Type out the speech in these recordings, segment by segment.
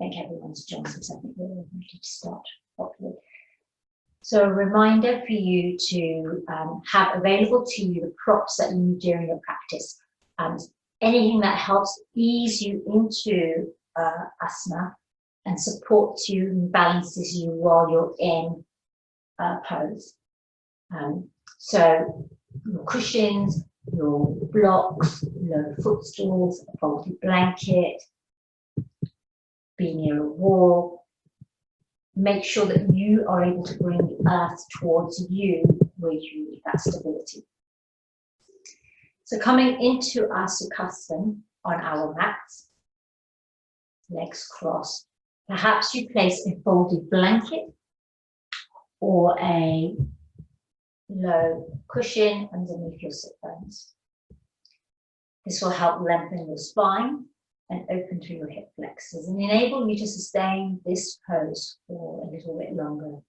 think everyone's joined us. I think we're all ready to start properly. So a reminder for you to have available to you the props that you need during your practice. Anything that helps ease you into asana and supports you and balances you while you're in pose. So your cushions, your blocks, your footstools, a folded blanket, be near a wall. Make sure that you are able to bring the earth towards you where you need that stability. So coming into our Sukhasana on our mats, legs crossed. Perhaps you place a folded blanket or a low cushion underneath your sit bones. This will help lengthen your spine and open through your hip flexors and enable you to sustain this pose for a little bit longer.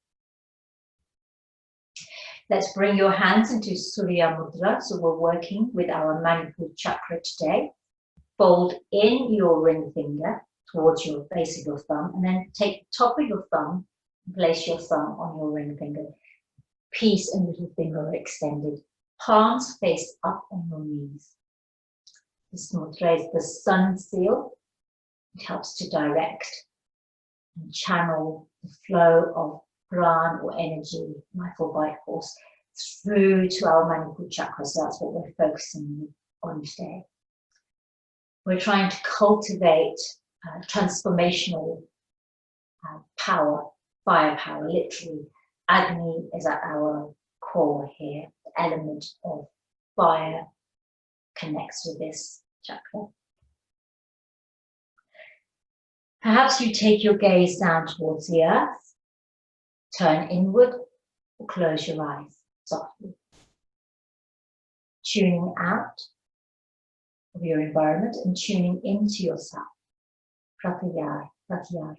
Let's bring your hands into Surya Mudra. So we're working with our Manipura Chakra today. Fold in your ring finger towards your base of your thumb and then take the top of your thumb and place your thumb on your ring finger. Peace and little finger are extended. Palms face up on your knees. This mudra is the sun seal. It helps to direct and channel the flow of prana or energy, life or vital force, through to our Manipura Chakra. So that's what we're focusing on today. We're trying to cultivate transformational power, firepower, literally. Agni is at our core here. The element of fire connects with this chakra. Perhaps you take your gaze down towards the earth, turn inward, or close your eyes softly. Tuning out of your environment and tuning into yourself. Pratyahara, pratyahara.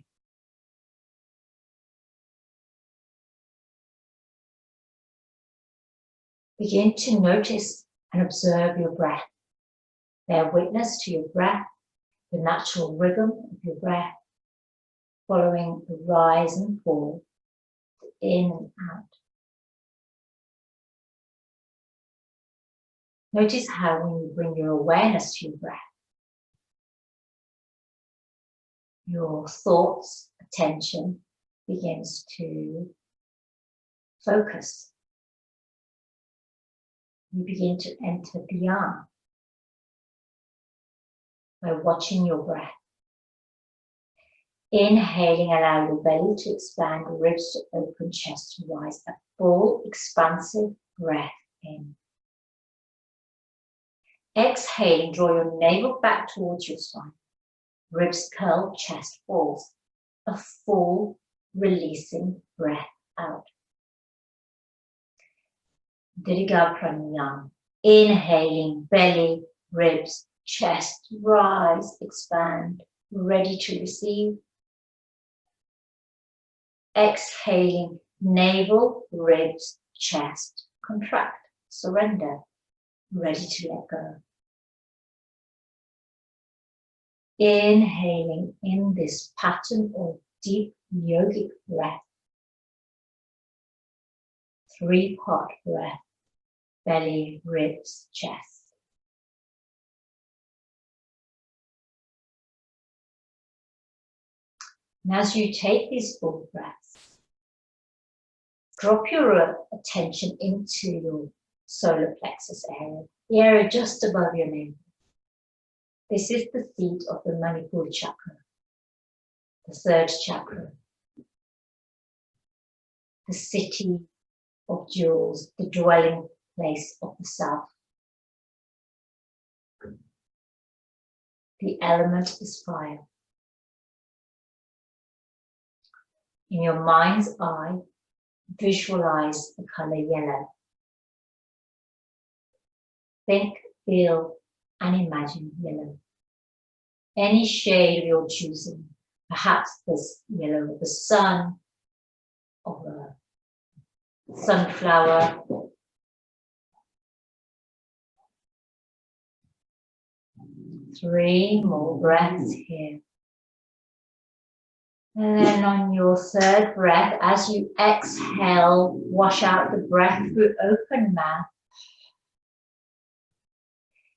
Begin to notice and observe your breath. Bear witness to your breath, the natural rhythm of your breath, following the rise and fall, in and out. Notice how when you bring your awareness to your breath, your thoughts, attention begins to focus. You begin to enter beyond by watching your breath. Inhaling, allow your belly to expand, ribs to open, chest to rise. A full, expansive breath in. Exhaling, draw your navel back towards your spine. Ribs curl, chest falls. A full, releasing breath out. Dirga pranayama. Inhaling, belly, ribs, chest, rise, expand, ready to receive. Exhaling, navel, ribs, chest, contract, surrender, ready to let go. Inhaling in this pattern of deep yogic breath. 3-part breath, belly, ribs, chest. And as you take these full breaths, drop your attention into your solar plexus area, the area just above your navel. This is the seat of the Manipura Chakra, the 3rd chakra, the city of jewels, the dwelling place of the South. The element is fire. In your mind's eye, visualize the color yellow. Think, feel, and imagine yellow. Any shade of your choosing. Perhaps this yellow of the sun, of a sunflower, Three more breaths here. And then on your third breath, as you exhale, wash out the breath through open mouth.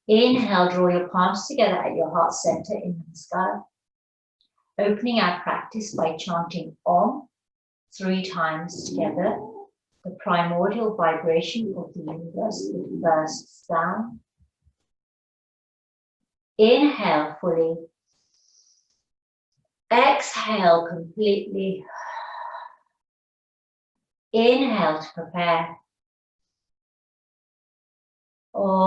Inhale, draw your palms together at your heart center in the sky. Opening our practice by chanting Om 3 times together, the primordial vibration of the universe, the first sound. Inhale fully. Exhale completely. Inhale to prepare. Om.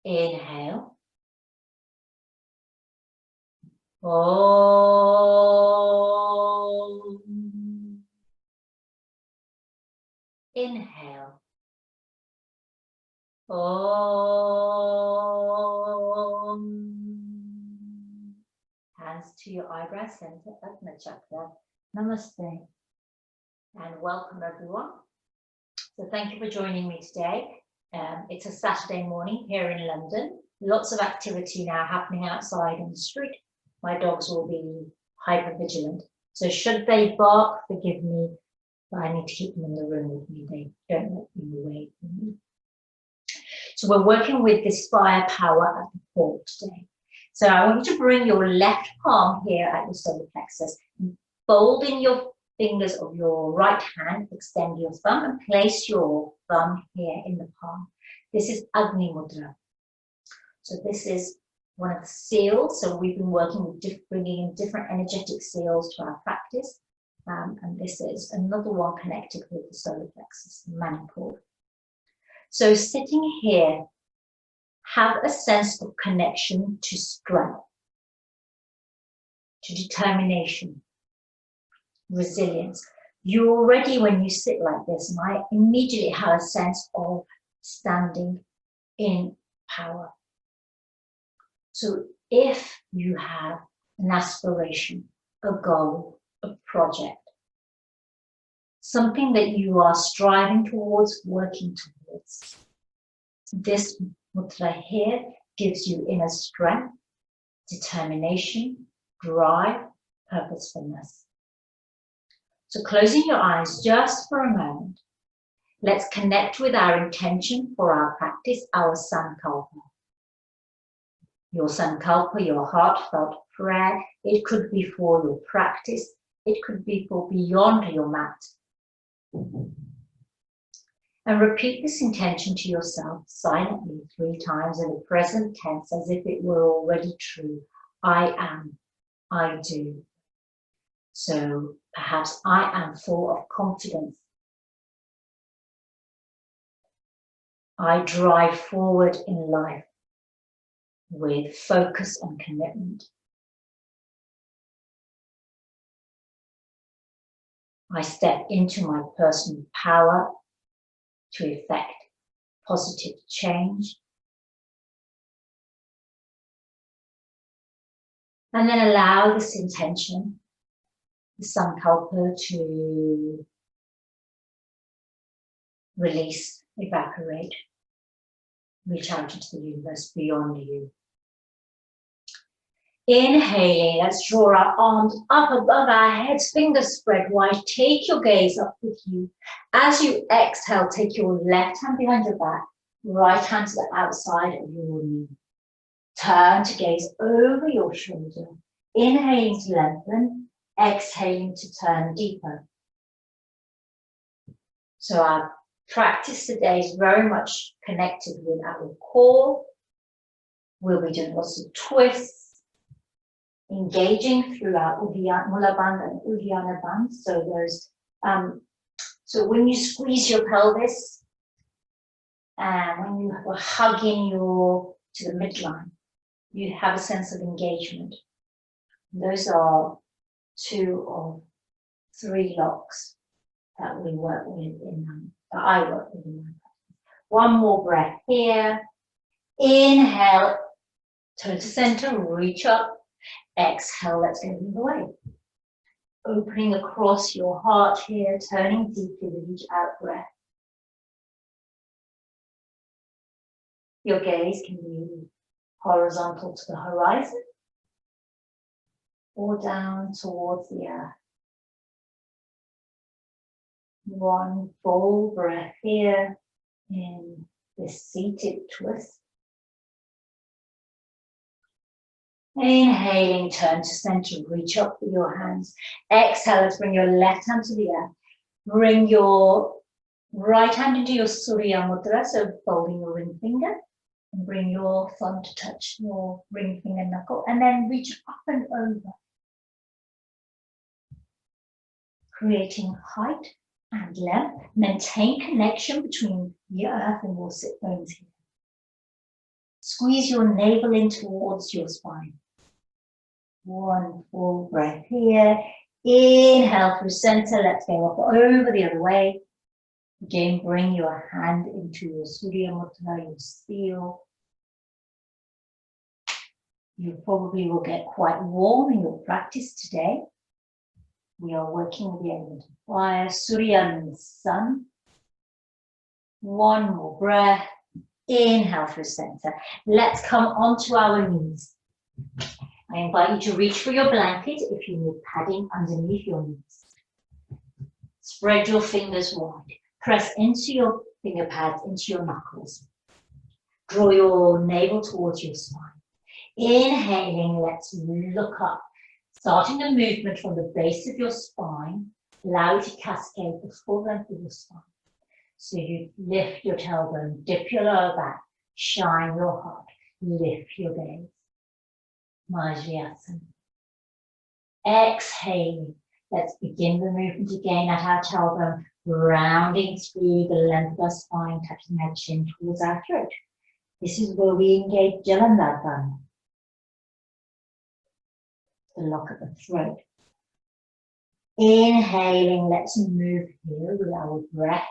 Inhale. Om. Inhale. Om. Hands to your eyebrow center, Agni Chakra. Namaste. And welcome everyone. So thank you for joining me today. It's a Saturday morning here in London. Lots of activity now happening outside on the street. My dogs will be hyper vigilant. So should they bark, forgive me, but I need to keep them in the room with me. They don't let them away from me. So we're working with this fire power at the core today. So I want you to bring your left palm here at your solar plexus, fold in your fingers of your right hand, extend your thumb and place your thumb here in the palm. This is Agni Mudra. So this is one of the seals. So we've been working with bringing in different energetic seals to our practice. And this is another one connected with the solar plexus, Manipura. So sitting here, have a sense of connection to strength, to determination, resilience. You already, when you sit like this, and I immediately have a sense of standing in power. So if you have an aspiration, a goal, a project, something that you are striving towards, working towards, this mudra here gives you inner strength, determination, drive, purposefulness. So closing your eyes just for a moment, let's connect with our intention for our practice, our sankalpa. Your sankalpa, your heartfelt prayer, it could be for your practice, it could be for beyond your mat. And repeat this intention to yourself silently 3 times in the present tense as if it were already true. I am, I do. So perhaps I am full of confidence. I drive forward in life with focus and commitment. I step into my personal power to effect positive change. And then allow this intention, the sankalpa, to release, evaporate, reach out into the universe beyond you. Inhaling, let's draw our arms up above our heads, fingers spread wide. Take your gaze up with you. As you exhale, take your left hand behind your back, right hand to the outside of your knee. Turn to gaze over your shoulder. Inhaling to lengthen, exhaling to turn deeper. So our practice today is very much connected with our core. We'll be doing lots of twists, engaging through our Mula Bandha and Uddiyana Bandha. So there's, so when you squeeze your pelvis and when you are hugging to the midline, you have a sense of engagement. Those are 2 of 3 locks that we work with that I work with in my practice. One more breath here. Inhale, turn to center, reach up. Exhale, let's go the other way. Opening across your heart here, turning deeply with each out breath. Your gaze can be horizontal to the horizon or down towards the earth. One full breath here in this seated twist. Inhaling, turn to center, reach up with your hands. Exhale, let's bring your left hand to the earth. Bring your right hand into your Surya Mudra, so folding your ring finger. And bring your thumb to touch your ring finger knuckle. And then reach up and over. Creating height and length. Maintain connection between the earth and your sit bones here. Squeeze your navel in towards your spine. One full breath here. Inhale through center. Let's go up over the other way. Again, bring your hand into your Surya Mudra, your seal. You probably will get quite warm in your practice today. We are working with the element of fire. Surya means sun. One more breath. Inhale through center. Let's come onto our knees. I invite you to reach for your blanket if you need padding underneath your knees. Spread your fingers wide. Press into your finger pads, into your knuckles. Draw your navel towards your spine. Inhaling, let's look up. Starting the movement from the base of your spine, allow it to cascade the full length of your spine. So you lift your tailbone, dip your lower back, shine your heart, lift your gaze. Majyasana. Exhaling. Let's begin the movement again at our tailbone, rounding through the length of our spine, touching our chin towards our throat. This is where we engage Jalandhara, the lock at the throat. Inhaling, let's move here with our breath.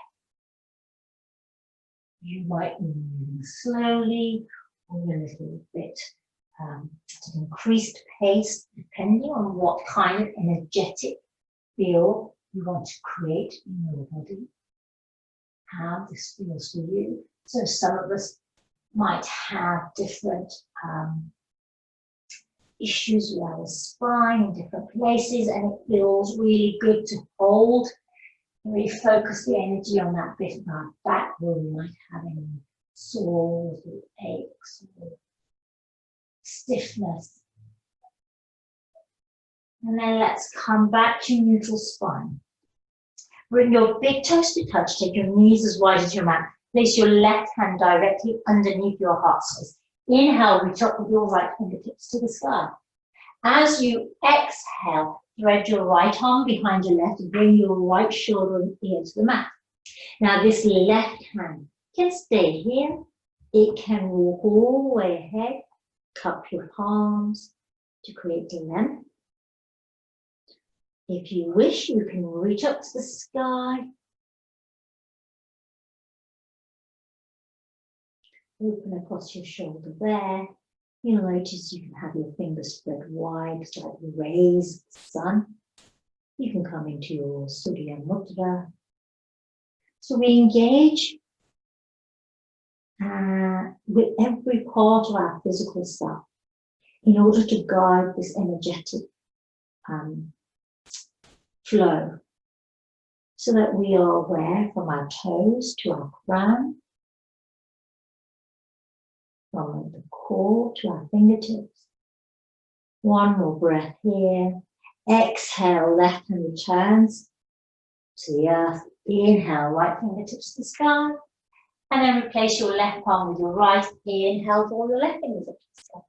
You might be moving slowly or a little bit at an increased pace, depending on what kind of energetic feel you want to create in your body, how this feels for you. So some of us might have different issues with our spine in different places, and it feels really good to hold, really focus the energy on that bit of our back where we might have any sores or aches or stiffness. And then let's come back to neutral spine. Bring your big toes to touch, take your knees as wide as your mat. Place your left hand directly underneath your heart space. Inhale, reach up with your right fingertips to the sky. As you exhale, thread your right arm behind your left and bring your right shoulder and ear to the mat. Now this left hand can stay here. It can walk all the way ahead. Cup your palms to create the length. If you wish, you can reach up to the sky. Open across your shoulder there. You'll notice you can have your fingers spread wide, slightly raised the sun. You can come into your Surya Mudra. So we engage with every part of our physical self in order to guide this energetic flow, so that we are aware from our toes to our crown, from the core to our fingertips. One more breath here. Exhale, left hand returns to the earth. Inhale, right fingertips to the sky. And then replace your left palm with your right. Inhale, draw your left fingers up to the sky.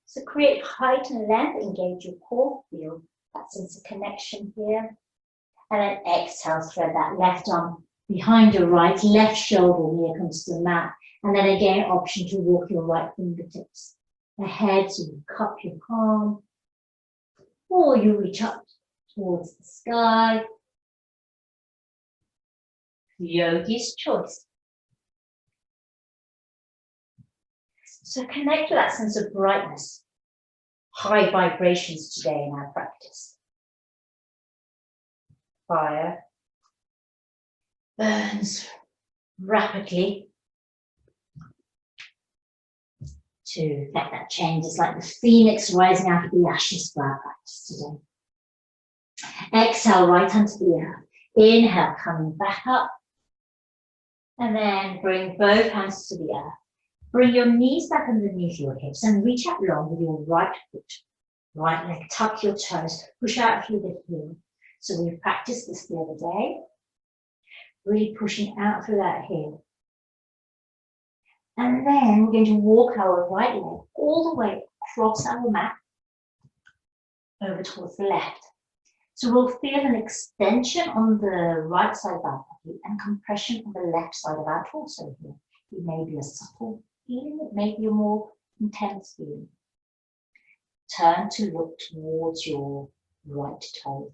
So create height and length, engage your core, feel that sense of connection here. And then exhale, thread that left arm behind your right, left shoulder near comes to the mat. And then again, option to walk your right fingertips ahead, so you cup your palm, or you reach up towards the sky. Yogi's choice. So connect with that sense of brightness, high vibrations today in our practice. Fire burns rapidly. to effect that change. It's like the phoenix rising out of the ashes for our practice today. Exhale right onto the earth. Inhale, coming back up. And then bring both hands to the earth. Bring your knees back underneath your hips and reach out long with your right foot. Right leg, tuck your toes, push out through the heel. So we've practiced this the other day. Really pushing out through that heel. And then we're going to walk our right leg all the way across our mat over towards the left. So we'll feel an extension on the right side of our body and compression on the left side of our torso here. It may be a subtle feeling, it may be a more intense feeling. Turn to look towards your right toe.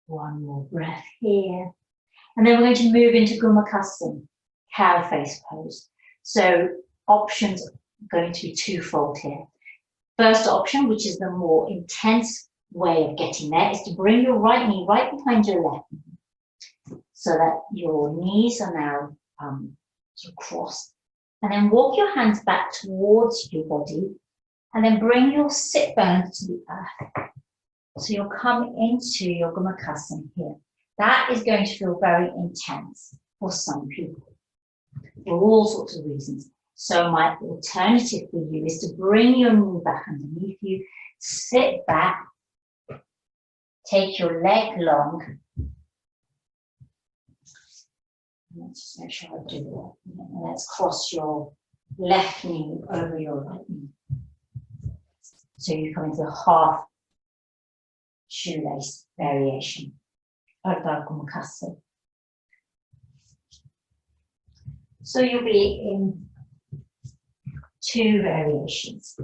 One more breath here. And then we're going to move into Gomukhasana, cow face pose. So options are going to be twofold here. First option, which is the more intense way of getting there, is to bring your right knee right behind your left knee so that your knees are now sort of crossed. And then walk your hands back towards your body and then bring your sit bones to the earth. So you'll come into your Gomukhasana here. That is going to feel very intense for some people, for all sorts of reasons. So my alternative for you is to bring your knee back underneath you, sit back, take your leg long. Let's just make sure I do that. Let's cross your left knee over your right knee. So you come into the half shoelace variation of the Gomukhasana. So you'll be in two variations.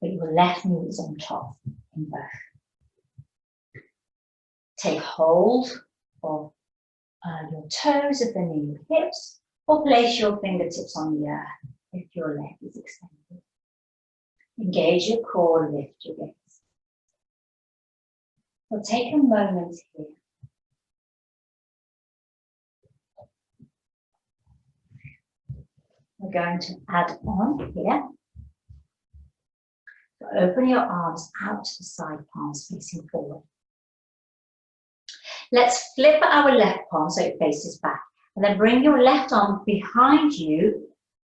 But your left knee is on top in both. Take hold of your toes of the knee and hips, or place your fingertips on the earth if your leg is extended. Engage your core, lift your gaze. So take a moment here. We're going to add on here. So open your arms out to the side, palms facing forward. Let's flip our left palm so it faces back. And then bring your left arm behind you,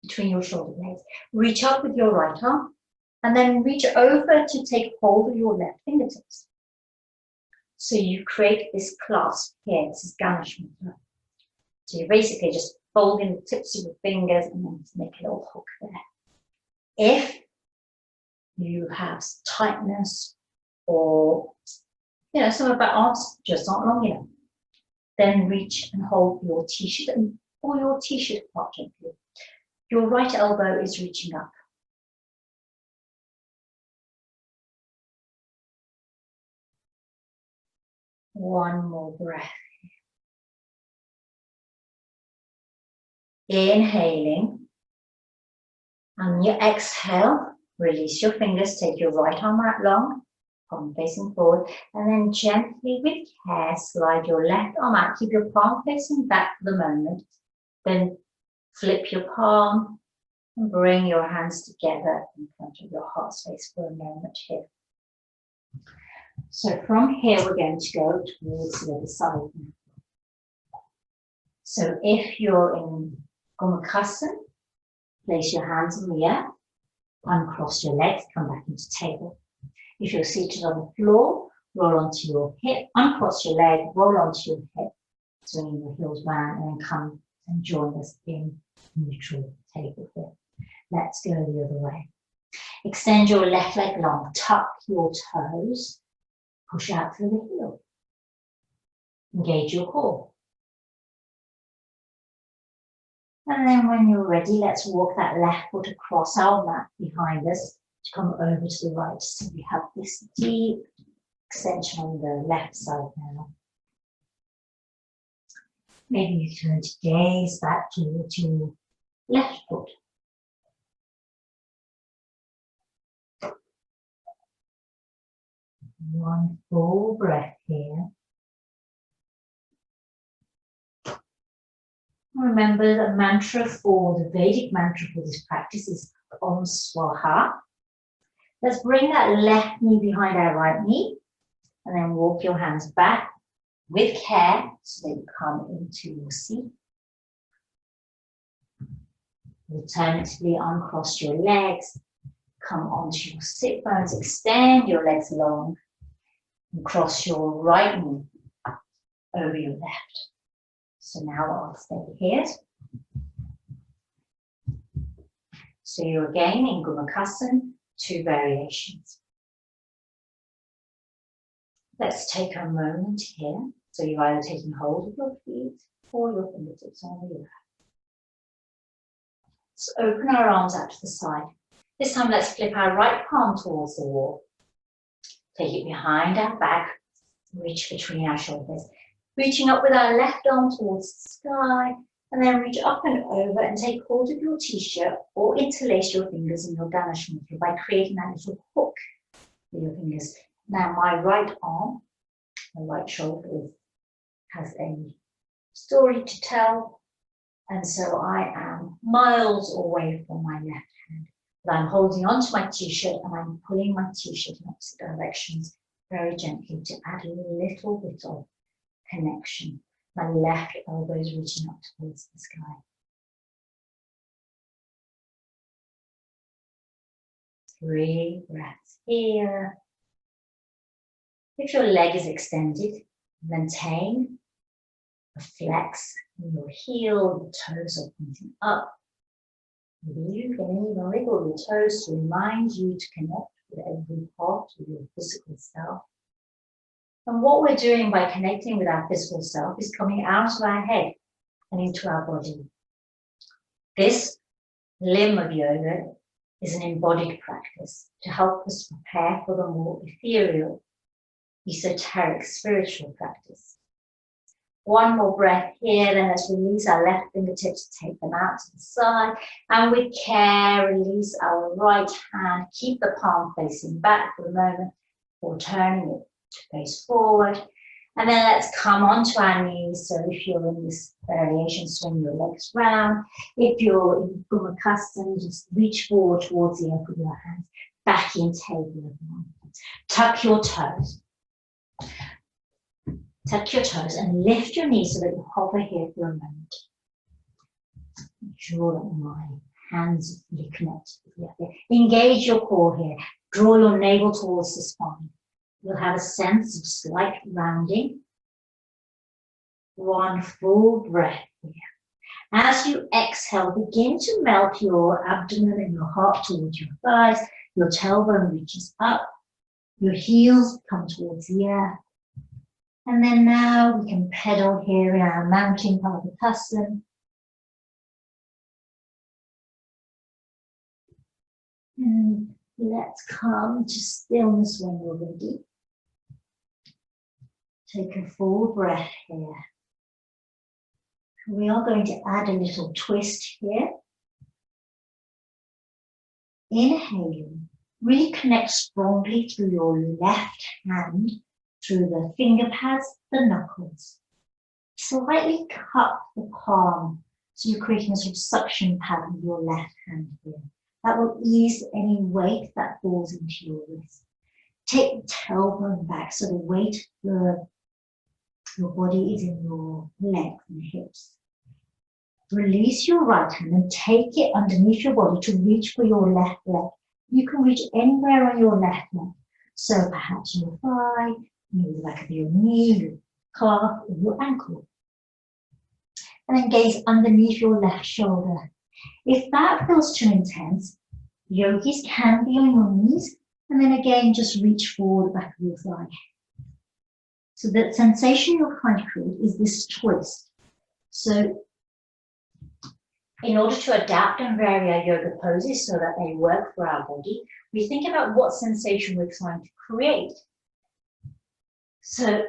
between your shoulder blades. Reach up with your right arm. And then reach over to take hold of your left fingertips. So you create this clasp here. This is Agni Mudra. So you're basically just folding the tips of your fingers and then make a little hook there. If you have tightness or some of our arms just aren't long enough, then reach and hold your t-shirt or your t-shirt part gently. Your right elbow is reaching up. One more breath. Inhaling. And you exhale, release your fingers, take your right arm out long, palm facing forward, and then gently with care slide your left arm out. Keep your palm facing back for the moment. Then flip your palm and bring your hands together in front of your heart space for a moment here. So from here, we're going to go towards the other side now. So if you're in Gomukhasana, place your hands on the earth, uncross your legs, come back into table. If you're seated on the floor, roll onto your hip, uncross your leg, roll onto your hip, swinging your heels round, and then come and join us in neutral table here. Let's go the other way. Extend your left leg long, tuck your toes, push out through the heel. Engage your core. And then when you're ready, let's walk that left foot across our mat behind us to come over to the right. So we have this deep extension on the left side now. Maybe you turn to gaze back towards your left foot. One full breath here. Remember the mantra for the Vedic mantra for this practice is Om Swaha. Let's bring that left knee behind our right knee and then walk your hands back with care so that you come into your seat. Alternatively, uncross your legs, come onto your sit bones, extend your legs long, and cross your right knee over your left. So now I'll stay here. So you're again in Gomukhasana, 2 variations. Let's take a moment here. So you're either taking hold of your feet or your fingertips on the left. Let's open our arms out to the side. This time let's flip our right palm towards the wall. Take it behind our back, reach between our shoulders. Reaching up with our left arm towards the sky, and then reach up and over and take hold of your t-shirt or interlace your fingers in your Ganesh Mudra by creating that little hook with your fingers. Now my right arm, my right shoulder has a story to tell, and so I am miles away from my left hand. But I'm holding onto my t-shirt and I'm pulling my t-shirt in opposite directions very gently to add a little bit of connection. My left elbow is reaching up towards the sky. Three breaths here. If your leg is extended, maintain a flex in your heel, the toes are pointing up. Maybe you can even wiggle your toes to remind you to connect with every part of your physical self. And what we're doing by connecting with our physical self is coming out of our head and into our body. This limb of yoga is an embodied practice to help us prepare for the more ethereal, esoteric, spiritual practice. One more breath here, then let's release our left fingertips, take them out to the side, and with care, release our right hand, keep the palm facing back for a moment, or turning it to face forward. And then let's come onto our knees. So if you're in this variation, swing your legs round. If you're in Gomukhasana, just reach forward towards the end of your hands, back in table. Tuck your toes. Tuck your toes and lift your knees so that you hover here for a moment. Make sure that my hands are fully connected with you. Engage your core here. Draw your navel towards the spine. You'll have a sense of slight rounding. One full breath here. As you exhale, begin to melt your abdomen and your heart towards your thighs. Your tailbone reaches up. Your heels come towards the earth. And then now we can pedal here in our mountain Padmasana. And let's come to stillness when you're ready. Take a full breath here. We are going to add a little twist here. Inhaling, really connect strongly through your left hand, through the finger pads, the knuckles. Slightly cup the palm, so you're creating a sort of suction pad with your left hand here. That will ease any weight that falls into your wrist. Take the tailbone back so the weight of your body is in your legs and hips. Release your right hand and take it underneath your body to reach for your left leg. You can reach anywhere on your left leg. So perhaps your thigh, maybe the back of your knee, your calf, or your ankle. And then gaze underneath your left shoulder. If that feels too intense, yogis can be on your knees, and then again just reach forward the back of your thigh. So the sensation you're trying to create is this twist. So in order to adapt and vary our yoga poses so that they work for our body, we think about what sensation we're trying to create. So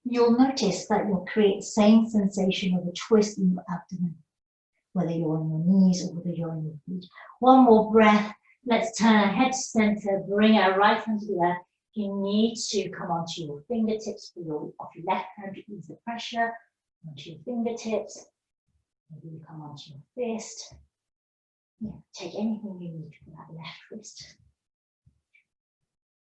you'll notice that you'll create the same sensation of a twist in your abdomen, whether you're on your knees or whether you're on your feet. One more breath. Let's turn our head to center, bring our right hand to the left. If you need to come onto your fingertips off your left hand to ease the pressure onto your fingertips. Maybe you come onto your fist. Yeah, take anything you need for that left wrist.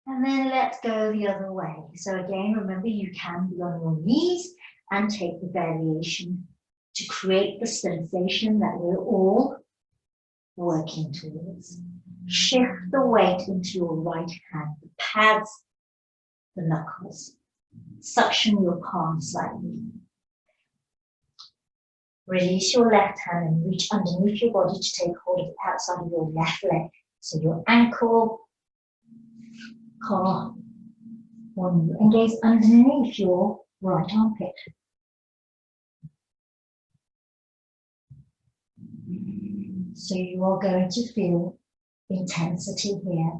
And then let's go the other way. So again, remember you can be on your knees and take the variation to create the sensation that we're all working towards. Shift the weight into your right hand, the pads, the knuckles. Suction your palms slightly. Release your left hand and reach underneath your body to take hold of the outside of your left leg. So your ankle, calf, or knee, and gaze underneath your right armpit. So you are going to feel intensity here.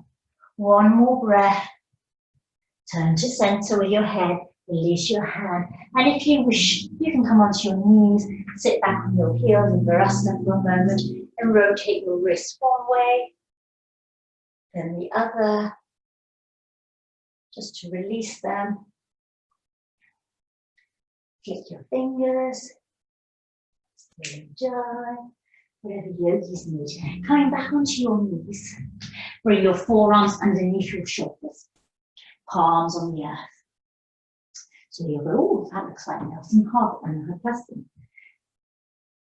One more breath. Turn to center with your head. Release your hand. And if you wish, you can come onto your knees, sit back on your heels in Virasana for a moment, and rotate your wrists one way, then the other, just to release them. Flick your fingers. Enjoy. Whatever yogis need. Coming back onto your knees. Bring your forearms underneath your shoulders. Palms on the earth. So you'll go, oh, that looks like Nelson Hart and her person.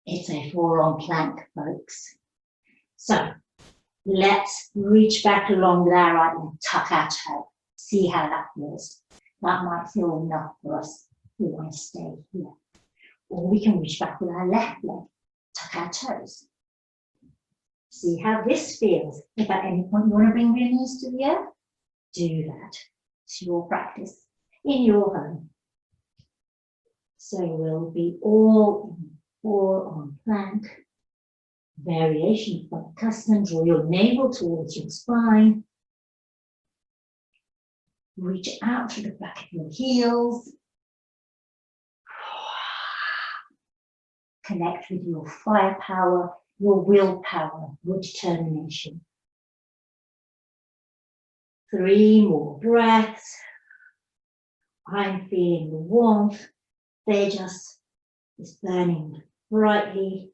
It's a forearm plank, folks. So let's reach back along with our right leg, tuck our toe. See how that feels. That might feel enough for us. We want to stay here. Or we can reach back with our left leg, tuck our toes. See how this feels. If at any point you want to bring your knees to the earth, do that. It's your practice in your home. So we'll be all in forearm plank. Variation of custom. Draw your navel towards your spine. Reach out to the back of your heels. Connect with your firepower, your willpower, your determination. 3 more breaths. I'm feeling the warmth. Tejas is burning brightly.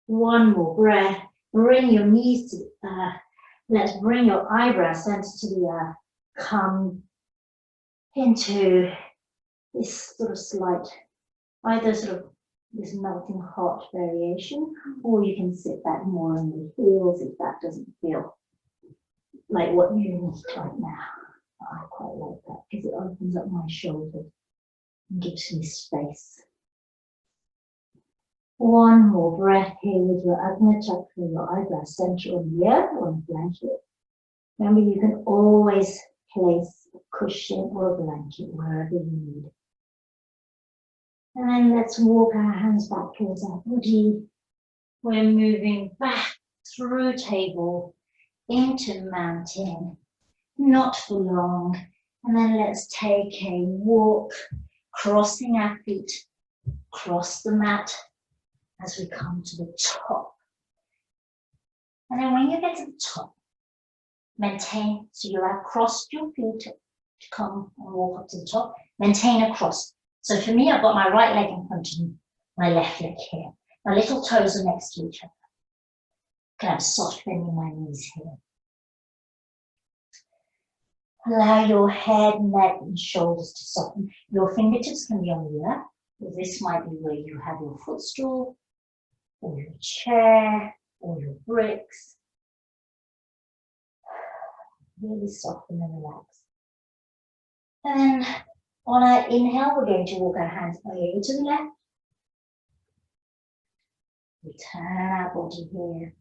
1 more breath. Bring your knees to the earth. Let's bring your eyebrow center to the earth. Come into this sort of slight, either sort of this melting hot variation, or you can sit back more on your heels if that doesn't feel like what you need right now. I quite like that because it opens up my shoulders and gives me space. 1 more breath here with your Agni Chakra, your eyebrow center on the earth or on a blanket. Remember, you can always place a cushion or a blanket wherever you need. And then let's walk our hands back towards our body. We're moving back through table into mountain, not for long. And then let's take a walk, crossing our feet, cross the mat as we come to the top. And then when you get to the top, maintain, so you'll have crossed your feet to come and walk up to the top, maintain a cross. So for me, I've got my right leg in front of me, my left leg here. My little toes are next to each other. I'm soft bending my knees here. Allow your head, neck, and shoulders to soften. Your fingertips can be on the earth. This might be where you have your footstool, or your chair, or your bricks. Really soften and relax. And then on our inhale, we're going to walk our hands over to the left. We turn our body here.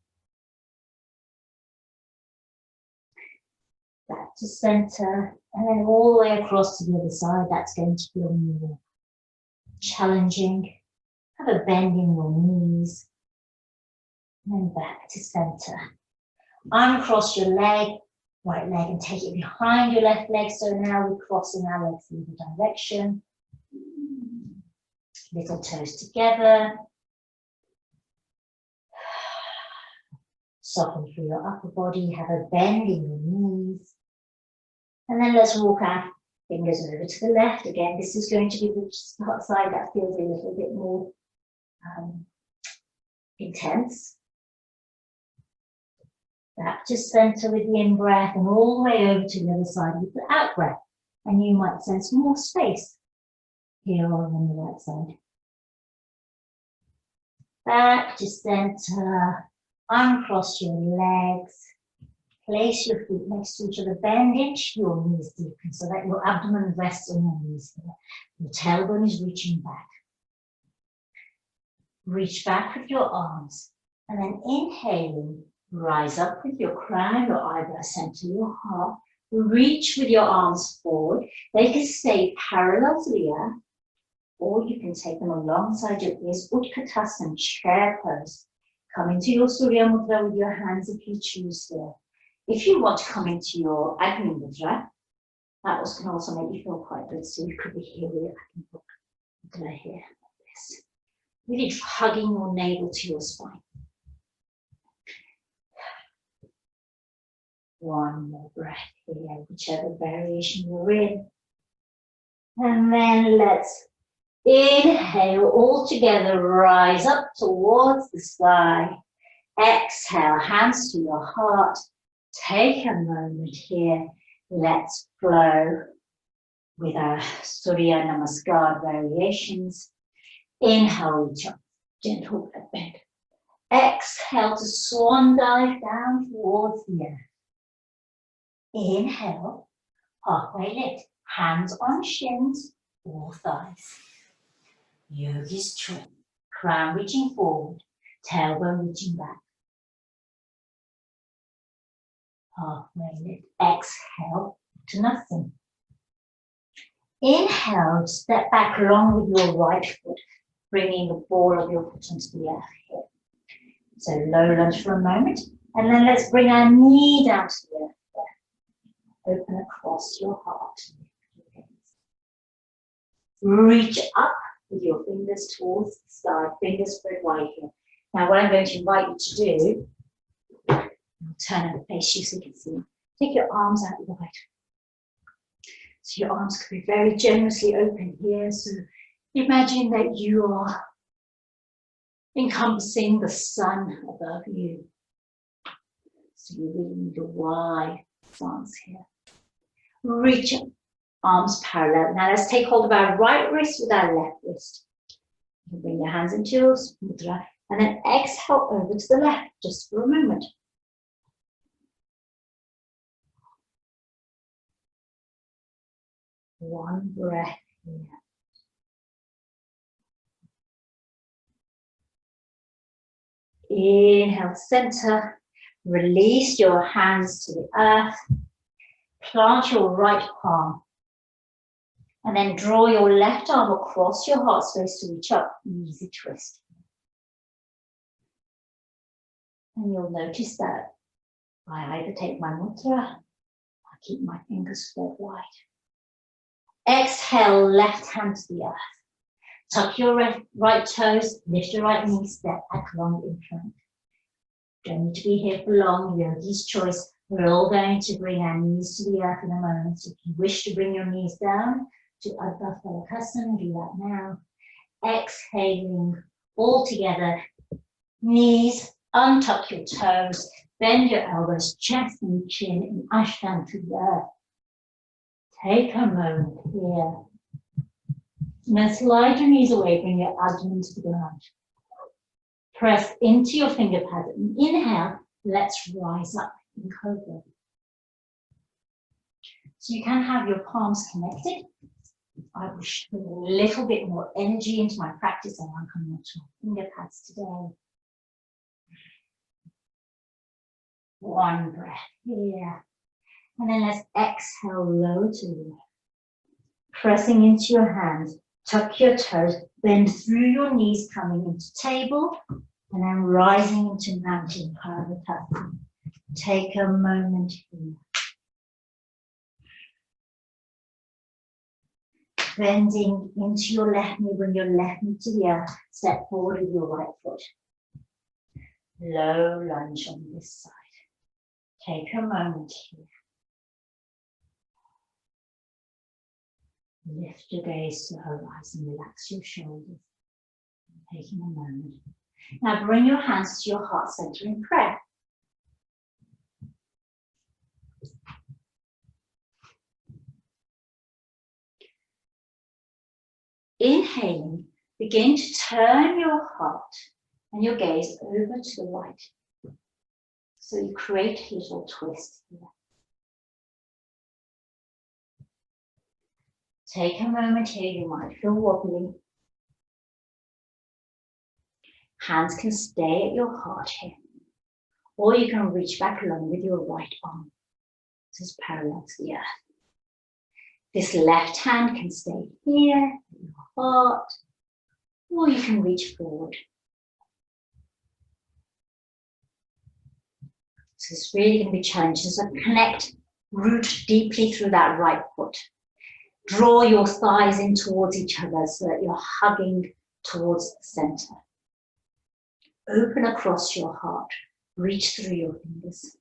Back to center, and then all the way across to the other side. That's going to feel more challenging. Have a bend in your knees. And then back to center. Uncross your leg, right leg, and take it behind your left leg. So now we're crossing our legs in the direction. Little toes together. Soften through your upper body. Have a bend in your knees. And then let's walk our fingers over to the left. Again, this is going to be the side that feels a little bit more intense. Back to center with the in-breath and all the way over to the other side with the out-breath. And you might sense more space here or on the right side. Back to center, uncross your legs, place your feet next to each other, bend into your knees deeply so that your abdomen rests on your knees here. Your tailbone is reaching back. Reach back with your arms and then inhaling, rise up with your crown, your eyebrows, center your heart. Reach with your arms forward. They can stay parallel to the earth, or you can take them alongside your ears, Utkatasana, chair pose. Come into your Surya Mudra with your hands if you choose here. If you want to come into your Agni Mudra, that can also make you feel quite good. So you could be here with your Agni Mudra here, like this. Really hugging your navel to your spine. One more breath here, whichever variation you're in. And then let's inhale all together, rise up towards the sky. Exhale, hands to your heart. Take a moment here. Let's flow with our Surya Namaskar variations. Inhale, reach up, gentle breath bend. Exhale to swan dive down towards the earth. Inhale, halfway lift, hands on shins or thighs. Yogi's twist, crown reaching forward, tailbone reaching back. Halfway lift, exhale to nothing. Inhale, step back along with your right foot, bringing the ball of your foot onto the earth here. So low lunge for a moment, and then let's bring our knee down to the earth there. Open across your heart. Reach up with your fingers towards the sky, fingers spread wide here. Now what I'm going to invite you to do, I'll turn and face you so you can see. Take your arms out wide. So your arms could be very generously open here. So imagine that you are encompassing the sun above you. So you really need a wide stance here. Reach up, arms parallel. Now let's take hold of our right wrist with our left wrist. You bring your hands into your mudra and then exhale over to the left just for a moment. One breath here. Inhale, center. Release your hands to the earth. Plant your right palm. And then draw your left arm across your heart space to reach up. Easy twist. And you'll notice that I either take my mudra, I keep my fingers spread wide. Exhale, left hand to the earth. Tuck your right toes, lift your right knee, step back long in front. Don't need to be here for long, yogi's choice. We're all going to bring our knees to the earth in a moment. So if you wish to bring your knees down to Ardha Phalakasana, do that now. Exhaling all together. Knees, untuck your toes, bend your elbows, chest and chin in Ashtanga to the earth. Take a moment here. And then slide your knees away, bring your abdomen to the ground. Press into your finger pads and inhale, let's rise up in Cobra. So you can have your palms connected. I wish to put a little bit more energy into my practice and I'm coming onto my finger pads today. One breath here. And then let's exhale low to the left. Pressing into your hands, tuck your toes, bend through your knees, coming into table, and then rising into mountain Parvatana. Take a moment here. Bending into your left knee, bring your left knee to the earth, step forward with your right foot. Low lunge on this side. Take a moment here. Lift your gaze to the horizon, relax your shoulders. Taking a moment. Now bring your hands to your heart center in prayer. Inhaling, begin to turn your heart and your gaze over to the right. So you create a little twist here. Take a moment here, you might feel wobbly. Hands can stay at your heart here. Or you can reach back along with your right arm. This is parallel to the earth. This left hand can stay here at your heart. Or you can reach forward. So it's really going to be challenging. So connect, root deeply through that right foot. Draw your thighs in towards each other so that you're hugging towards the center. Open across your heart. Reach through your fingers.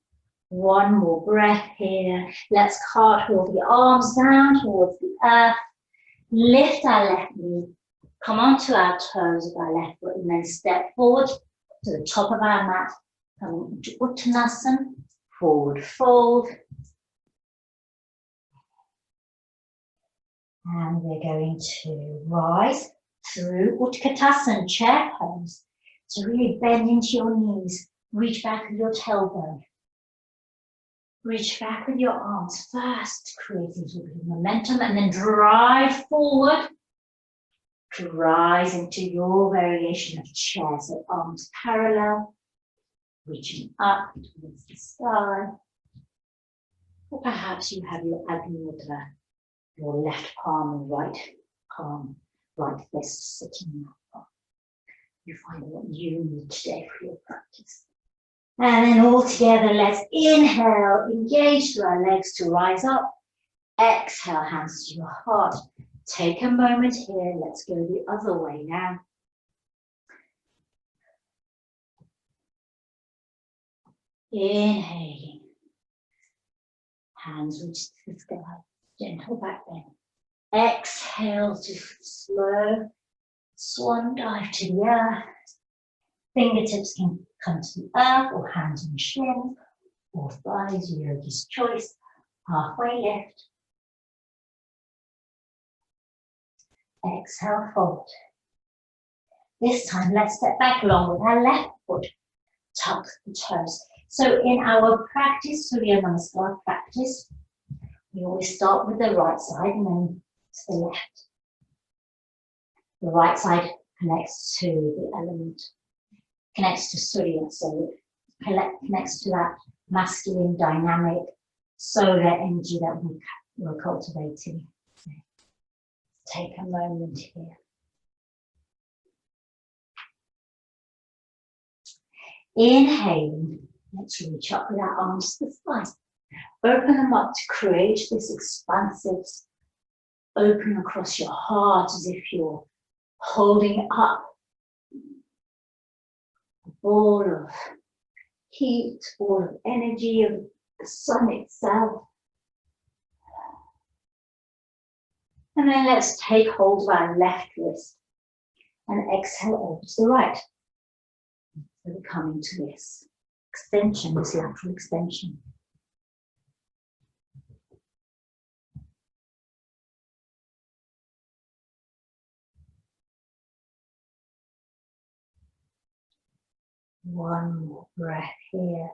One more breath here. Let's cartwheel the arms down towards the earth. Lift our left knee. Come onto our toes of our left foot and then step forward to the top of our mat. Come into Uttanasana. Forward fold. And we're going to rise through Utkatasana, chair pose. So really bend into your knees, reach back with your tailbone. Reach back with your arms first, creating a bit of momentum, and then drive forward to rise into your variation of chair. So arms parallel, reaching up towards the sky. Or perhaps you have your Agni Mudra, your left palm and right palm, right fist sitting in that palm. You find what you need today for your practice. And then all together, let's inhale, engage through our legs to rise up. Exhale, hands to your heart. Take a moment here. Let's go the other way now. Inhaling. Hands reach to the sky. Gentle back bend. Exhale to slow swan dive to the earth. Fingertips can come to the earth or hands on shin or thighs, yogi's choice. Halfway lift. Exhale, fold. This time, let's step back along with our left foot. Tuck the toes. So in our practice, Surya Namaskar practice, we always start with the right side and then to the left. The right side connects to the element, connects to Surya, so it connects to that masculine, dynamic, solar energy that we're cultivating. Take a moment here. Inhaling, let's reach up with our arms to the sky. Open them up to create this expansive open across your heart as if you're holding up a ball of heat, ball of energy of the sun itself. And then let's take hold of our left wrist and exhale over to the right. So we're coming to this extension, this lateral extension. One more breath here.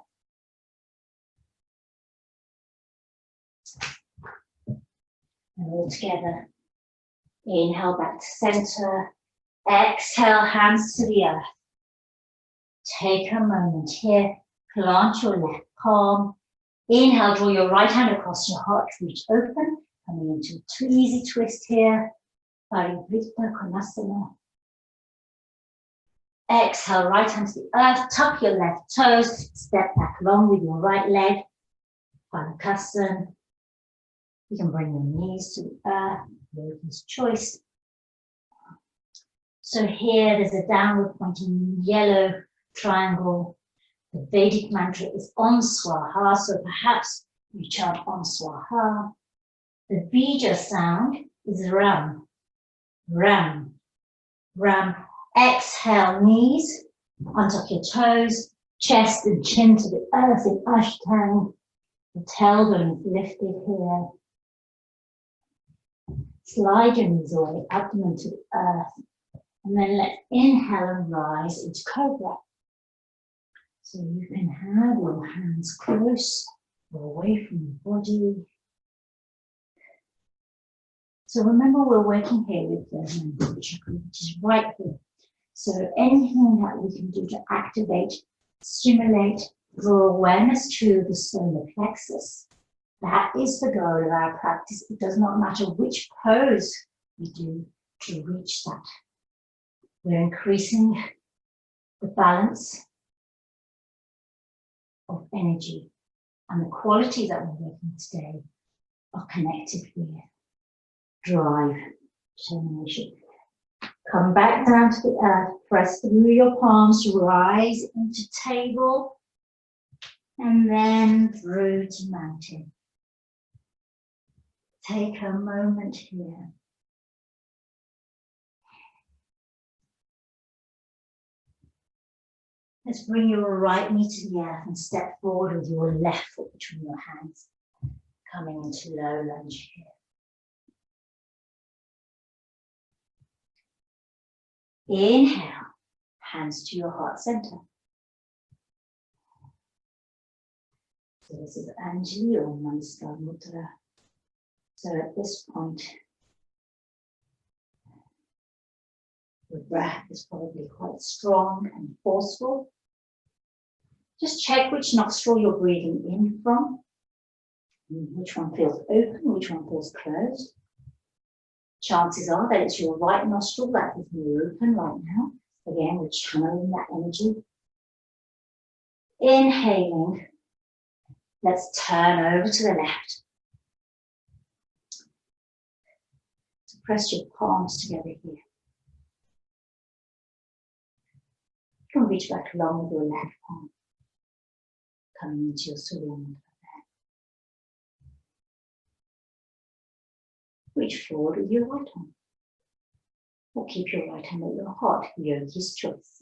And all together. Inhale back to center. Exhale, hands to the earth. Take a moment here. Plant your left palm. Inhale, draw your right hand across your heart, reach open. Coming into a easy twist here. Parivritta Konasana. Exhale, right hand to the earth, tuck your left toes, step back along with your right leg. Pankasana. You can bring your knees to the earth, yogi's choice. So here there's a downward pointing yellow triangle. The Vedic mantra is Om Swaha, so perhaps you chant Om Swaha. The Bija sound is Ram, Ram, Ram. Exhale, knees, Untuck your toes, chest and chin to the earth in Ashtanga. The tailbone is lifted here. Slide your knees away, abdomen to the earth. And then let's inhale and rise into Cobra. So you can have your hands close or away from your body. So remember, we're working here with the Manipura Chakra, which is right here. So anything that we can do to activate, stimulate, draw awareness to the solar plexus, that is the goal of our practice. It does not matter which pose we do to reach that. We're increasing the balance of energy, and the qualities that we're working today are connected with drive, determination. Come back down to the earth, press through your palms, rise into table, and then through to mountain. Take a moment here. Let's bring your right knee to the earth and step forward with your left foot between your hands, coming into low lunge here. Inhale, hands to your heart center. So this is Anjali or Manipura Mudra. So at this point, the breath is probably quite strong and forceful. Just check which nostril you're breathing in from, which one feels open, which one feels closed. Chances are that it's your right nostril that is more open right now. Again, we're channeling that energy. Inhaling, let's turn over to the left. So press your palms together here. You can reach back along with your left palm, coming into your Surya Mudra. Reach forward with your right arm, or keep your right hand at your heart, yogi's choice.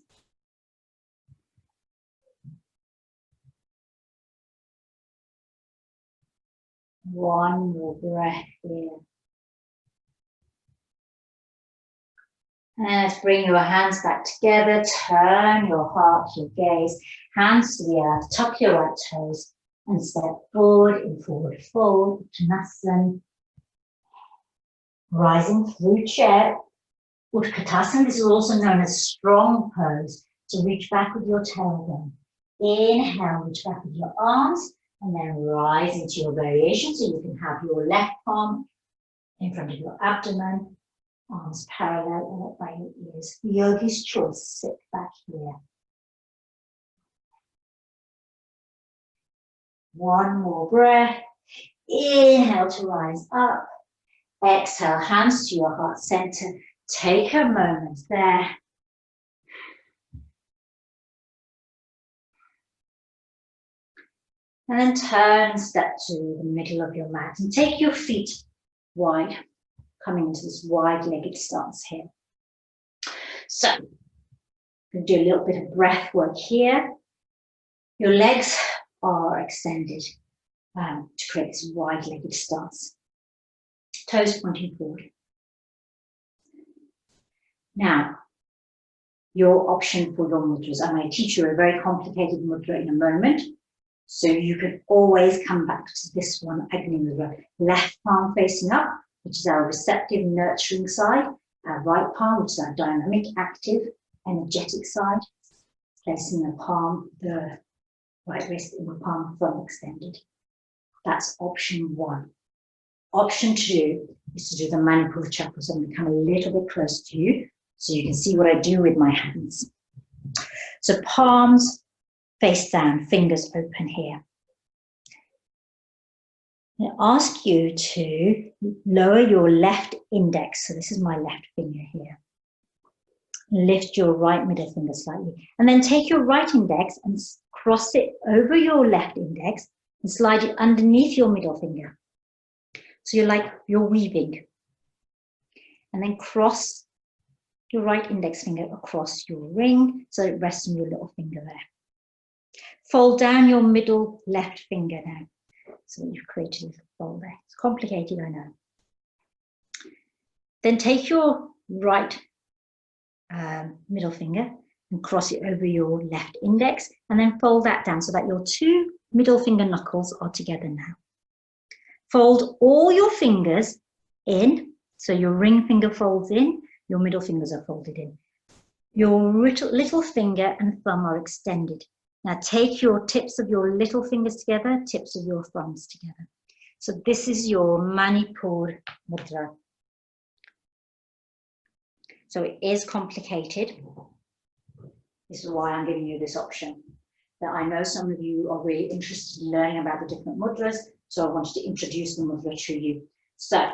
One more breath here. And let's bring your hands back together, turn your heart, your gaze, hands to the earth, tuck your right toes, and step forward in forward fold, Uttanasana. Rising through chair, Utkatasana. This is also known as strong pose. So reach back with your tailbone. Inhale, reach back with your arms, and then rise into your variation. So you can have your left palm in front of your abdomen, arms parallel and up by your ears. Yogi's choice, sit back here. One more breath. Inhale to rise up. Exhale, hands to your heart center. Take a moment there. And then turn and step to the middle of your mat and take your feet wide, coming into this wide-legged stance here. So, we'll do a little bit of breath work here. Your legs are extended to create this wide-legged stance. Toes pointing forward. Now, your option for your mudras. I'm going to teach you a very complicated mudra in a moment. So you can always come back to this one, Agni Mudra. Left palm facing up, which is our receptive, nurturing side. Our right palm, which is our dynamic, active, energetic side. Placing the palm, the right wrist in the palm, thumb extended. That's option one. Option two is to do the Manipura Chakra. So I'm going to come a little bit closer to you so you can see what I do with my hands. So palms face down, fingers open here. I ask you to lower your left index. So this is my left finger here. Lift your right middle finger slightly. And then take your right index and cross it over your left index and slide it underneath your middle finger. So you're weaving. And then cross your right index finger across your ring so it rests on your little finger there. Fold down your middle left finger now. So you've created a little fold there. It's complicated, I know. Then take your right middle finger and cross it over your left index, and then fold that down so that your two middle finger knuckles are together now. Fold all your fingers in, so your ring finger folds in, your middle fingers are folded in. Your little finger and thumb are extended. Now take your tips of your little fingers together, tips of your thumbs together. So this is your Manipura Mudra. So it is complicated. This is why I'm giving you this option. That I know some of you are really interested in learning about the different mudras, so I wanted to introduce the mudra to you. So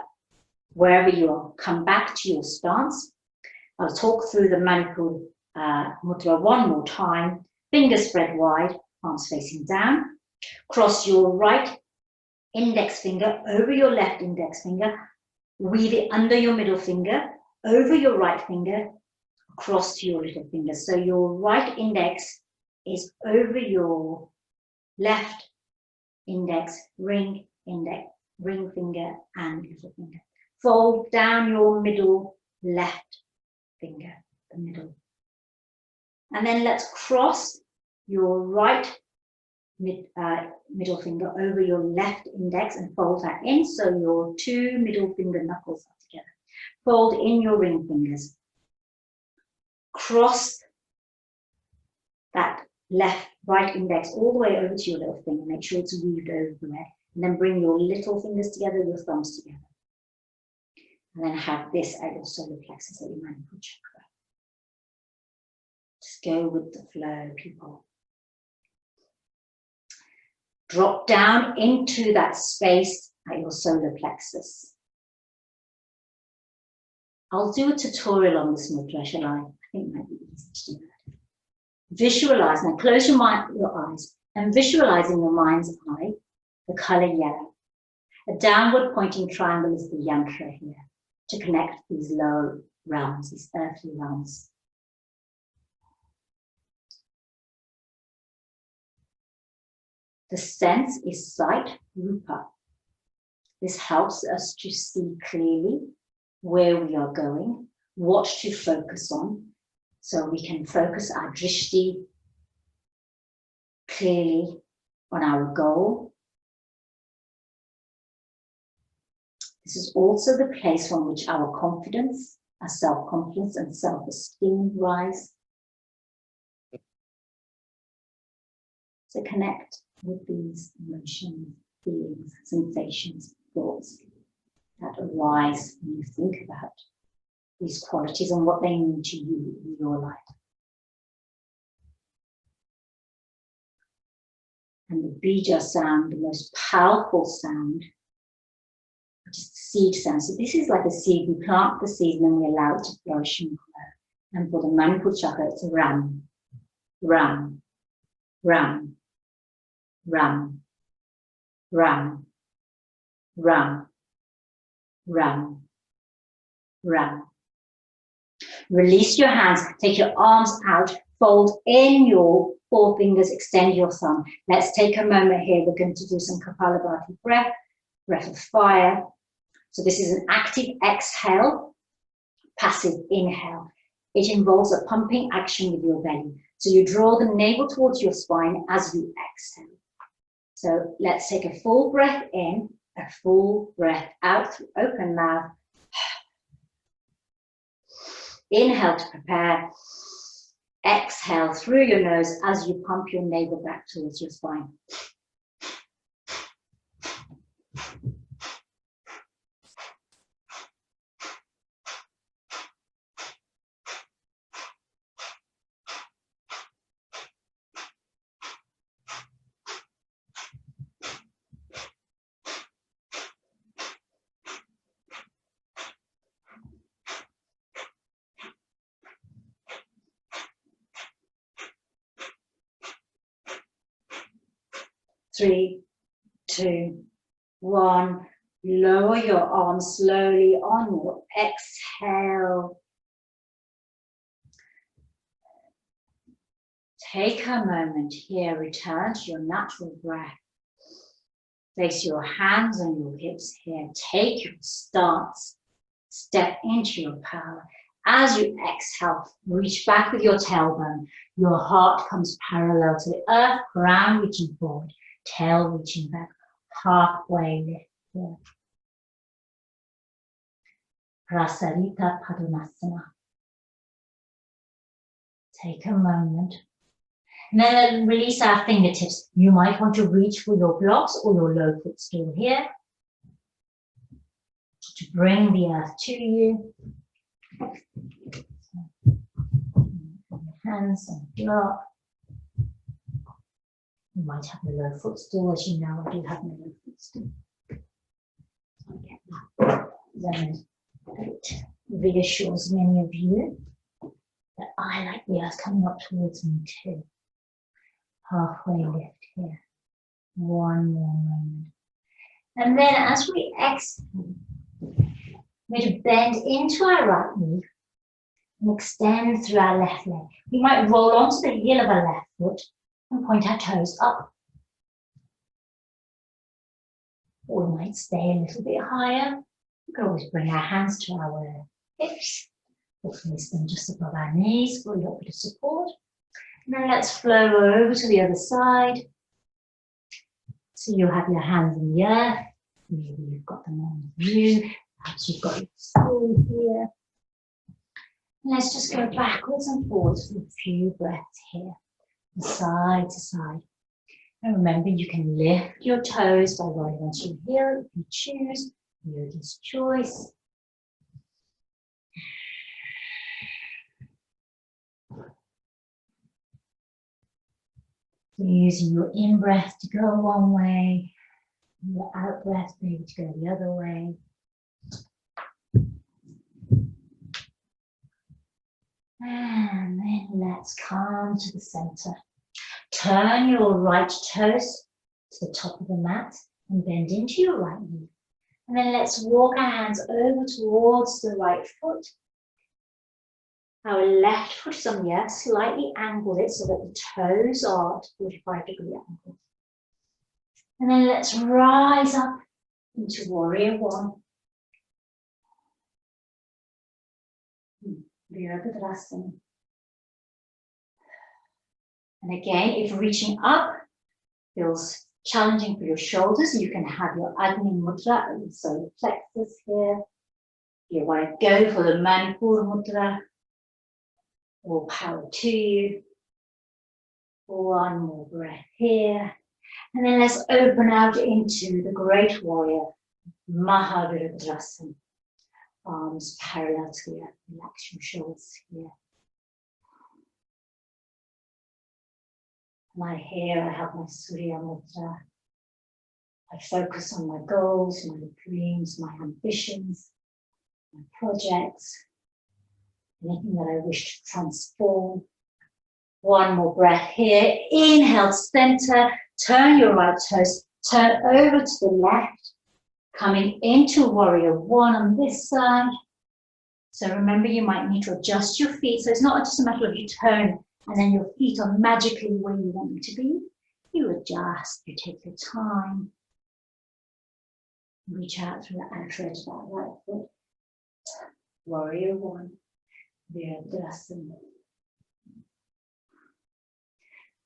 wherever you are, come back to your stance. I'll talk through the Manipura Mudra one more time. Fingers spread wide, palms facing down. Cross your right index finger over your left index finger. Weave it under your middle finger, over your right finger, across to your little finger. So your right index is over your left index, ring finger, and little finger. Fold down your middle left finger, the middle. And then let's cross your right middle finger over your left index and fold that in so your two middle finger knuckles are together. Fold in your ring fingers. Cross that right index all the way over to your little finger. Make sure it's weaved over there. And then bring your little fingers together, your thumbs together. And then have this at your solar plexus, at your Manipura Chakra. Just go with the flow, people. Drop down into that space at your solar plexus. I'll do a tutorial on this mudra, shall I? I think it might be easy to do that. Visualize, now close your eyes and visualize in your mind's eye the color yellow. A downward pointing triangle is the yantra here to connect these lower realms, these earthly realms. The sense is sight, rupa. This helps us to see clearly where we are going, what to focus on, so we can focus our drishti clearly on our goal. This is also the place from which our confidence, our self-confidence and self-esteem rise. So connect with these emotions, feelings, sensations, thoughts that arise when you think about these qualities and what they mean to you in your life. And the Bija sound, the most powerful sound, which is the seed sound. So this is like a seed. We plant the seed and then we allow it to flourish and grow. And for the Manipura Chakra, it's Ram, Ram, Ram, Ram, Ram, Ram, Ram, Ram. Release your hands, take your arms out, fold in your four fingers, extend your thumb. Let's take a moment here. We're going to do some Kapalabhati breath, breath of fire. So this is an active exhale, passive inhale. It involves a pumping action with your belly. So you draw the navel towards your spine as you exhale. So let's take a full breath in, a full breath out through open mouth. Inhale to prepare. Exhale through your nose as you pump your navel back towards your spine. Three, two, one. Lower your arms slowly on your exhale. Take a moment here, return to your natural breath. Place your hands on your hips here. Take your stance. Step into your power. As you exhale, reach back with your tailbone. Your heart comes parallel to the earth, crown reaching forward, tail reaching back, halfway lift here. Prasarita Padmasana. Take a moment. And then release our fingertips. You might want to reach for your blocks or your low footstool here to bring the earth to you. Hands on the block. You might have a low footstool, as you know, I do have no low footstool. So I get that. Then it reassures many of you that I like the earth coming up towards me too. Halfway lift here. One more moment. And then as we exhale, we're going to bend into our right knee and extend through our left leg. We might roll onto the heel of our left foot and point our toes up. Or we might stay a little bit higher. We can always bring our hands to our hips, or place them just above our knees for a little bit of support. And then let's flow over to the other side. So you'll have your hands in the earth. Maybe you've got them on you. Perhaps you've got your stool here. And let's just go backwards and forwards for a few breaths here, from side to side. And remember, you can lift your toes by rolling onto your heel if you choose. Yogi's choice. So using your in-breath to go one way, your out-breath maybe to go the other way. And then let's come to the center. Turn your right toes to the top of the mat and bend into your right knee. And then let's walk our hands over towards the right foot. Our left foot is on the earth, slightly angled it so that the toes are at 45-degree angle. And then let's rise up into Warrior One. Virabhadra Sun. And again, if reaching up feels challenging for your shoulders, you can have your Agni Mudra and the solar plexus here. You want to go for the Manipura Mudra. All power to you. One more breath here. And then let's open out into the Great Warrior, Virabhadra Sun. Arms parallel to the earth. Relax your shoulders here. Here I have my Surya Mudra. I focus on my goals, my dreams, my ambitions, my projects, anything that I wish to transform. One more breath here. Inhale, center. Turn your right toes. Turn over to the left. Coming into Warrior One on this side. So remember, you might need to adjust your feet. So it's not just a matter of you turn and then your feet are magically where you want them to be. You adjust, you take your time. Reach out through the outer edge of that right foot. Warrior One. Virabhadra Sun.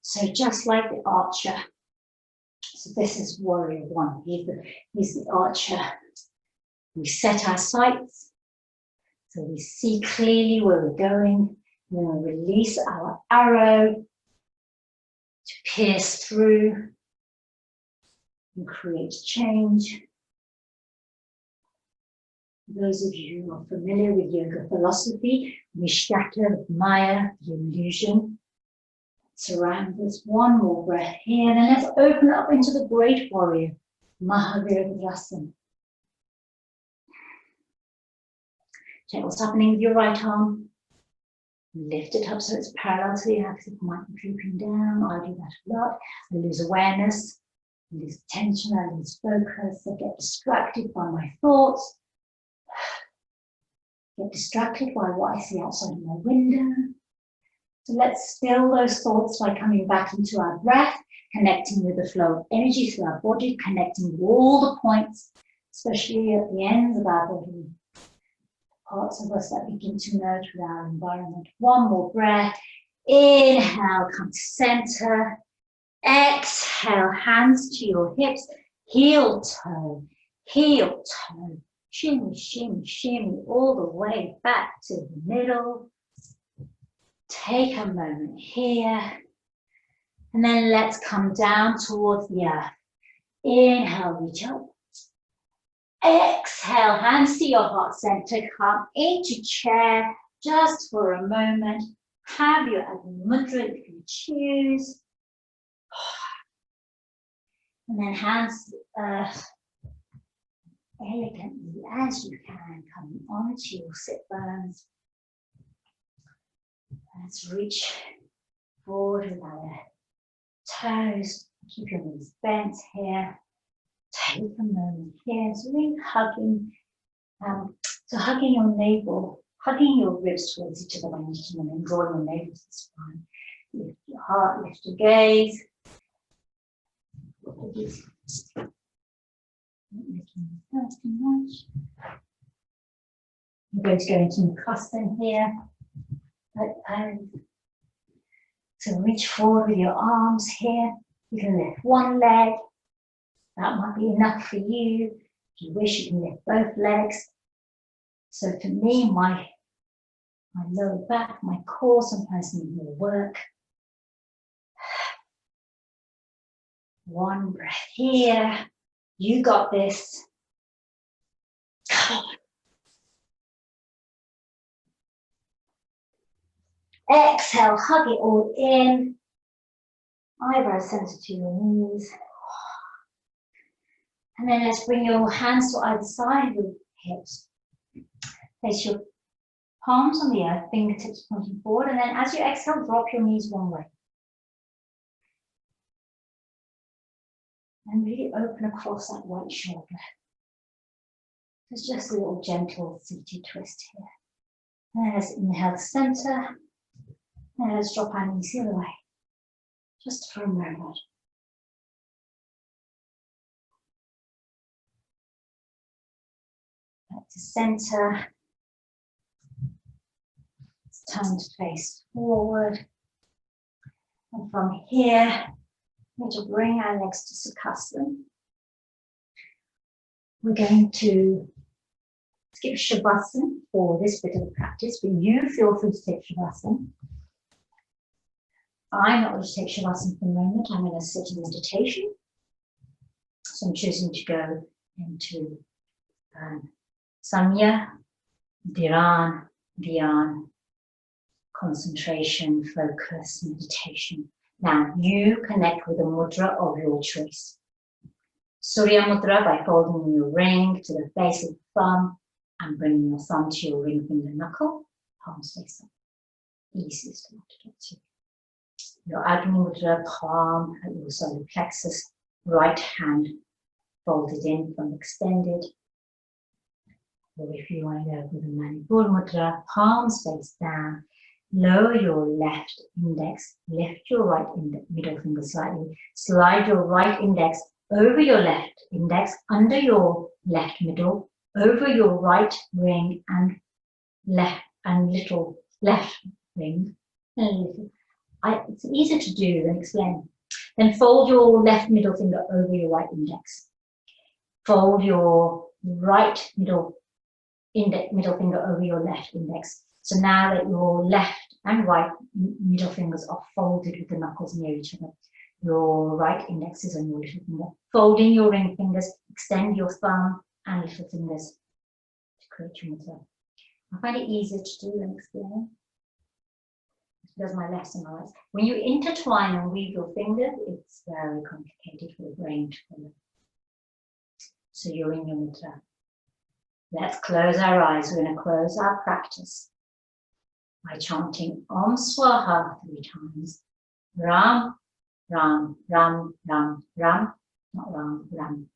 So just like the archer. So this is Warrior One. He's the archer. We set our sights. So we see clearly where we're going. Then we release our arrow to pierce through and create change. Those of you who are familiar with yoga philosophy, we shatter Maya, the illusion. Surround us. One more breath here. And then let's open up into the Great Warrior, Virabhadra Sun. Check what's happening with your right arm. Lift it up so it's parallel to the axis. It might be drooping down. I do that a lot. I lose awareness, I lose attention, I lose focus. I get distracted by my thoughts. Get distracted by what I see outside of my window. So let's still those thoughts by coming back into our breath, connecting with the flow of energy through our body, connecting with all the points, especially at the ends of our body, parts of us that begin to merge with our environment. One more breath. Inhale, come to center. Exhale, hands to your hips, heel toe, shimmy, shimmy, shimmy, all the way back to the middle. Take a moment here, and then let's come down towards the earth. Inhale, reach up. Exhale, hands to your heart center, come into chair just for a moment. Have your Agni Mudra if you choose. And then hands elegantly as you can, coming onto your sit bones. Let's reach forward with our toes. Keep your knees bent here. Take a moment here. So really hugging, hugging your navel, hugging your ribs towards each other by knitting them and drawing your navel to the spine. Lift your heart, lift your gaze. Not making too much. I'm going to go into custom here. So reach forward with your arms here. You can lift one leg. That might be enough for you. If you wish, you can lift both legs. So for me, my lower back, my core sometimes needs more work. One breath here. You got this. Come on. Exhale, hug it all in. Eyebrows center to your knees. And then let's bring your hands to either side of your hips. Place your palms on the earth, fingertips pointing forward. And then as you exhale, drop your knees one way. And really open across that right shoulder. There's just a little gentle seated twist here. And let's inhale to center. And let's drop our knees the other way. Just for a moment. Back to center. It's time to face forward. And from here, we're going to bring our legs to Sukhasana. We're going to skip Shavasana for this bit of the practice, but you feel free to take Shavasana. I'm not going to take Shavasana for the moment. I'm going to sit in meditation. So I'm choosing to go into Samya, Dhyan, concentration, focus, meditation. Now you connect with a mudra of your choice. Surya Mudra by folding your ring to the base of the thumb and bringing your thumb to your ring finger knuckle, palms face up. Easiest one to get to. Your Agni Mudra, palm at your solar plexus, right hand folded in from extended. Or if you want to go with a Manipura Mudra, palms face down, lower your left index, lift your right middle finger slightly, slide your right index over your left index, under your left middle, over your right ring and little left ring. It's easier to do than explain. Then fold your left middle finger over your right index. Fold your right middle finger over your left index. So now that your left and right middle fingers are folded with the knuckles near each other, your right index is on your little finger. Folding your ring fingers, extend your thumb and little fingers to create your mudra. I find it easier to do than explain. Because my left and my right. When you intertwine and weave your fingers, it's very complicated for the brain to follow. So you're in your mudra. Let's close our eyes. We're going to close our practice by chanting Om Swaha 3 times. Ram, Ram, Ram, Ram, Ram, not Ram, Ram,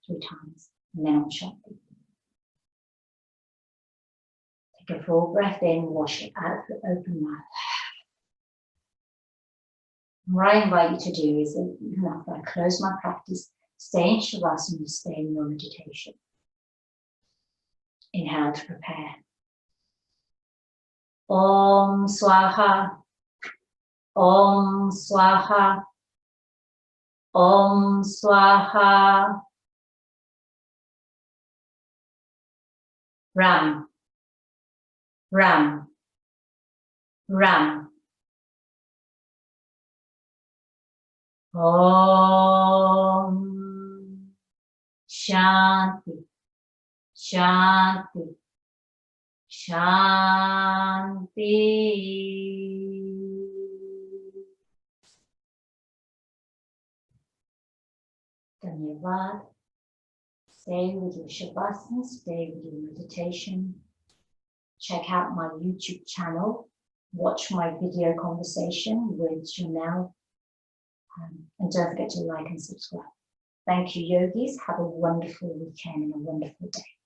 3 times. And then Om Shanti. Take a full breath in, wash it out with open mouth. What I invite you to do is, even after I close my practice, stay in Shavasana, stay in your meditation. Inhale to prepare. Om Swaha, Om Swaha, Om Swaha. Ram, Ram, Ram. Om Shanti, Shanti, Shanti. Dhanyavad. Stay with your Shavasana, stay with your meditation. Check out my YouTube channel. Watch my video conversation with Janelle. And don't forget to like and subscribe. Thank you, yogis. Have a wonderful weekend and a wonderful day.